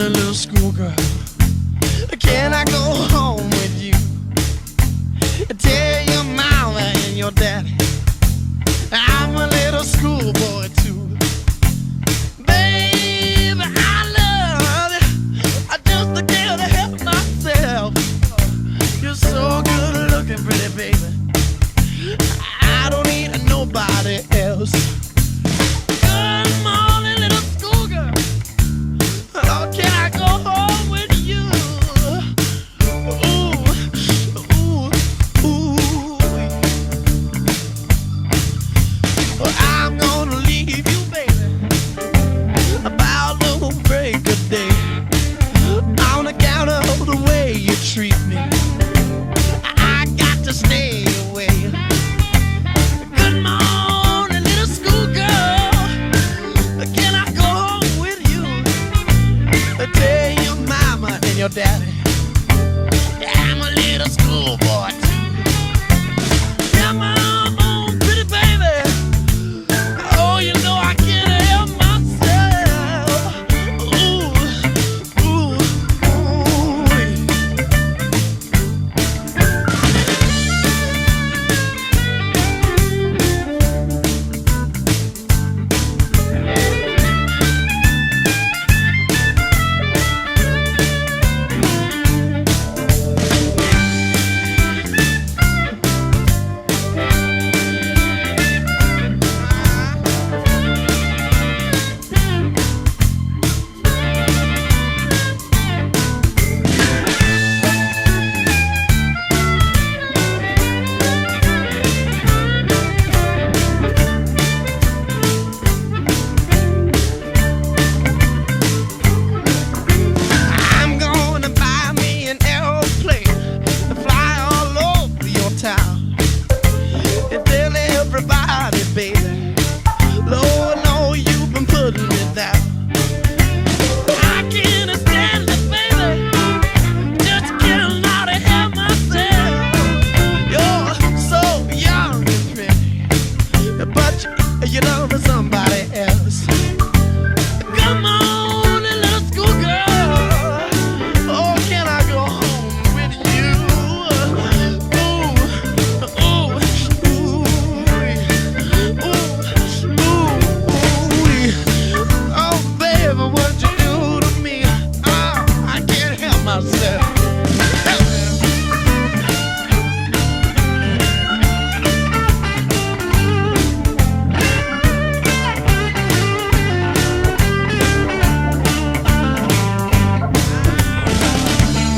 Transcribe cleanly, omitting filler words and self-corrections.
morning, little schoolgirl. Can I go home with you? Tell your mama and your daddy I'm a little schoolboy too. Baby, I love you. I just can't help myself. You're so good looking, pretty baby. I don't need nobody else. Good morning, little schoolgirl. Oh, can I go home with you? Ooh, ooh, ooh. Well, I'm gonna leave you, baby, about the break of day. On account of the way you treat me, I got to stay away. Good morning, little schoolgirl. Can I go home with you? Tell your mama and your daddy I'm a little schoolboy too. Come on.